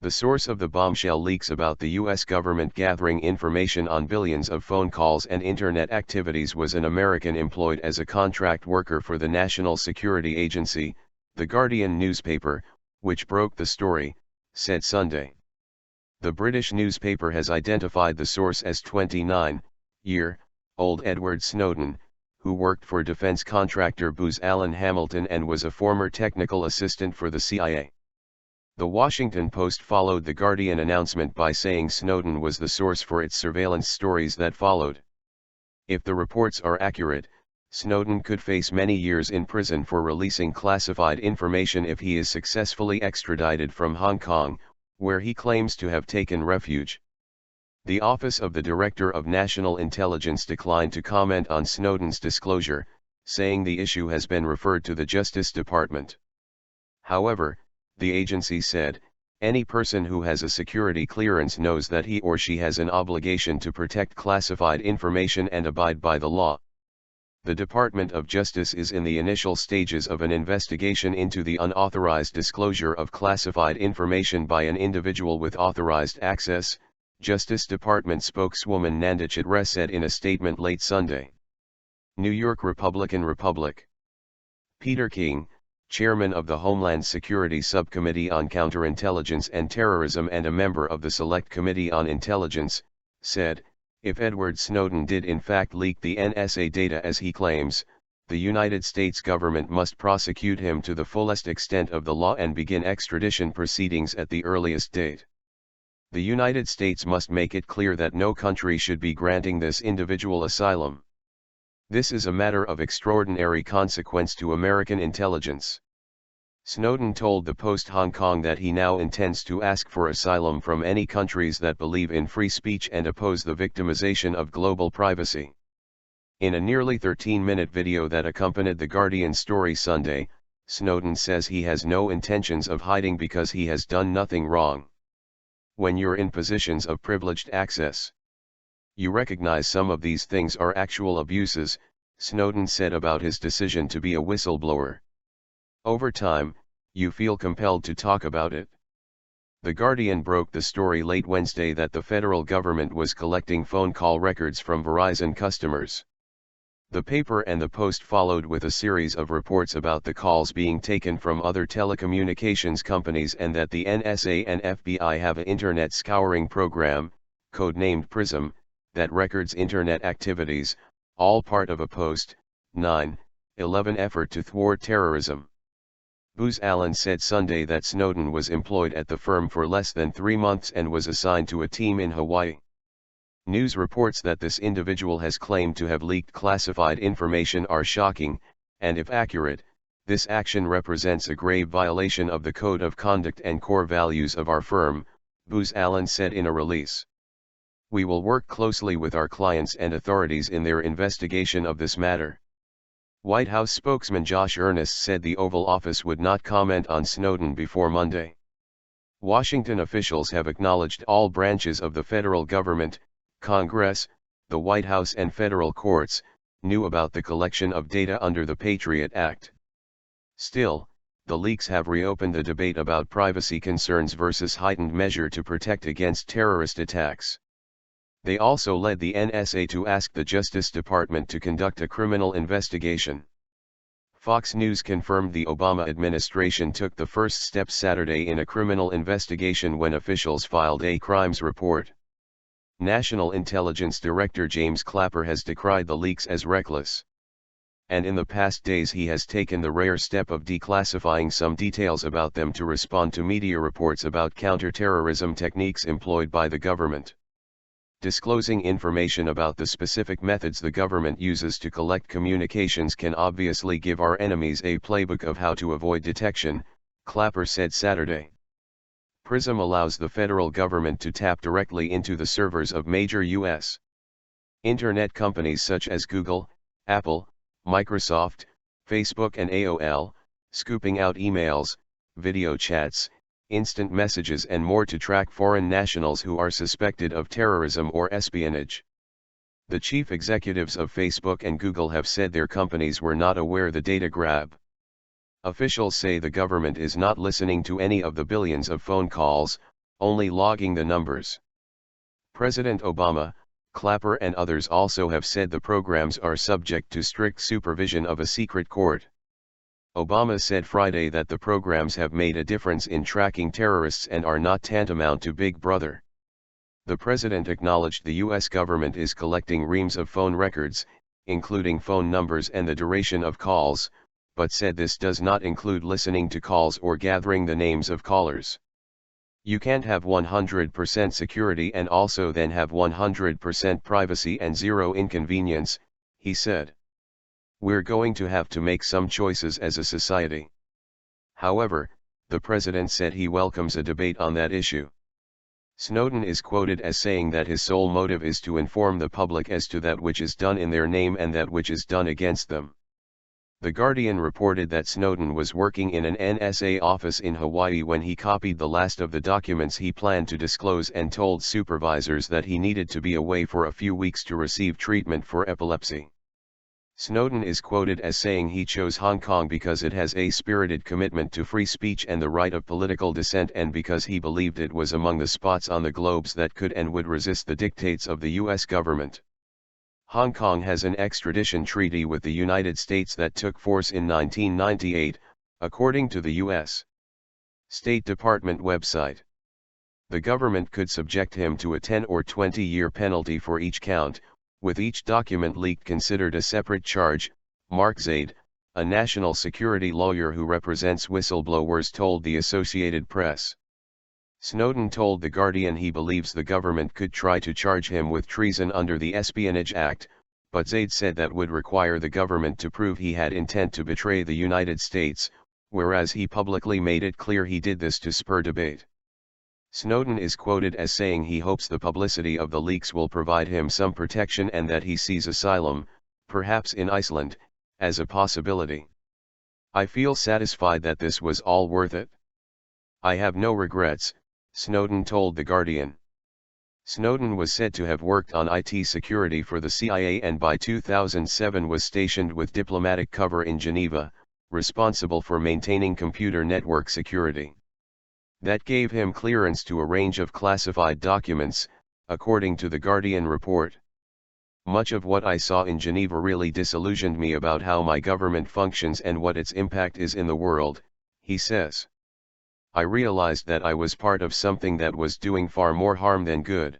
The source of the bombshell leaks about the U.S. government gathering information on billions of phone calls and internet activities was an American employed as a contract worker for the National Security Agency, The Guardian newspaper, which broke the story, said Sunday. The British newspaper has identified the source as 29-year-old Edward Snowden, who worked for defense contractor Booz Allen Hamilton and was a former technical assistant for the CIA. The Washington Post followed the Guardian announcement by saying Snowden was the source for its surveillance stories that followed. If the reports are accurate, Snowden could face many years in prison for releasing classified information if he is successfully extradited from Hong Kong, where he claims to have taken refuge. The Office of the Director of National Intelligence declined to comment on Snowden's disclosure, saying the issue has been referred to the Justice Department. However, the agency said, any person who has a security clearance knows that he or she has an obligation to protect classified information and abide by the law. The Department of Justice is in the initial stages of an investigation into the unauthorized disclosure of classified information by an individual with authorized access, Justice Department spokeswoman Nanda Chitra said in a statement late Sunday. New York Republican Peter King, chairman of the Homeland Security Subcommittee on Counterintelligence and Terrorism and a member of the Select Committee on Intelligence, said, if Edward Snowden did in fact leak the NSA data as he claims, the United States government must prosecute him to the fullest extent of the law and begin extradition proceedings at the earliest date. The United States must make it clear that no country should be granting this individual asylum. This is a matter of extraordinary consequence to American intelligence. Snowden told the Post Hong Kong that he now intends to ask for asylum from any countries that believe in free speech and oppose the victimization of global privacy. In a nearly 13-minute video that accompanied the Guardian story Sunday, Snowden says he has no intentions of hiding because he has done nothing wrong. When you're in positions of privileged access, you recognize some of these things are actual abuses, Snowden said about his decision to be a whistleblower. Over time, you feel compelled to talk about it. The Guardian broke the story late Wednesday that the federal government was collecting phone call records from Verizon customers. The paper and the Post followed with a series of reports about the calls being taken from other telecommunications companies and that the NSA and FBI have an internet scouring program, codenamed PRISM, that records internet activities, all part of a post-9/11 effort to thwart terrorism. Booz Allen said Sunday that Snowden was employed at the firm for less than 3 months and was assigned to a team in Hawaii. News reports that this individual has claimed to have leaked classified information are shocking, and if accurate, this action represents a grave violation of the code of conduct and core values of our firm, Booz Allen said in a release. We will work closely with our clients and authorities in their investigation of this matter. White House spokesman Josh Earnest said the Oval Office would not comment on Snowden before Monday. Washington officials have acknowledged all branches of the federal government, Congress, the White House and federal courts, knew about the collection of data under the Patriot Act. Still, the leaks have reopened the debate about privacy concerns versus heightened measure to protect against terrorist attacks. They also led the NSA to ask the Justice Department to conduct a criminal investigation. Fox News confirmed the Obama administration took the first step Saturday in a criminal investigation when officials filed a crimes report. National Intelligence Director James Clapper has decried the leaks as reckless. And in the past days he has taken the rare step of declassifying some details about them to respond to media reports about counterterrorism techniques employed by the government. Disclosing information about the specific methods the government uses to collect communications can obviously give our enemies a playbook of how to avoid detection, Clapper said Saturday. PRISM allows the federal government to tap directly into the servers of major U.S. internet companies such as Google, Apple, Microsoft, Facebook and AOL, scooping out emails, video chats, instant messages and more to track foreign nationals who are suspected of terrorism or espionage. The chief executives of Facebook and Google have said their companies were not aware the data grab. Officials say the government is not listening to any of the billions of phone calls, only logging the numbers. President Obama, Clapper and others also have said the programs are subject to strict supervision of a secret court. Obama said Friday that the programs have made a difference in tracking terrorists and are not tantamount to Big Brother. The president acknowledged the U.S. government is collecting reams of phone records, including phone numbers and the duration of calls, but said this does not include listening to calls or gathering the names of callers. You can't have 100% security and also then have 100% privacy and zero inconvenience, he said. We're going to have to make some choices as a society. However, the president said he welcomes a debate on that issue. Snowden is quoted as saying that his sole motive is to inform the public as to that which is done in their name and that which is done against them. The Guardian reported that Snowden was working in an NSA office in Hawaii when he copied the last of the documents he planned to disclose and told supervisors that he needed to be away for a few weeks to receive treatment for epilepsy. Snowden is quoted as saying he chose Hong Kong because it has a spirited commitment to free speech and the right of political dissent, and because he believed it was among the spots on the globes that could and would resist the dictates of the U.S. government. Hong Kong has an extradition treaty with the United States that took force in 1998, according to the U.S. State Department website. The government could subject him to a 10 or 20-year penalty for each count, with each document leaked considered a separate charge, Mark Zaid, a national security lawyer who represents whistleblowers, told the Associated Press. Snowden told The Guardian he believes the government could try to charge him with treason under the Espionage Act, but Zaid said that would require the government to prove he had intent to betray the United States, whereas he publicly made it clear he did this to spur debate. Snowden is quoted as saying he hopes the publicity of the leaks will provide him some protection and that he sees asylum, perhaps in Iceland, as a possibility. I feel satisfied that this was all worth it. I have no regrets, Snowden told The Guardian. Snowden was said to have worked on IT security for the CIA and by 2007 was stationed with diplomatic cover in Geneva, responsible for maintaining computer network security. That gave him clearance to a range of classified documents, according to the Guardian report. Much of what I saw in Geneva really disillusioned me about how my government functions and what its impact is in the world, he says. I realized that I was part of something that was doing far more harm than good.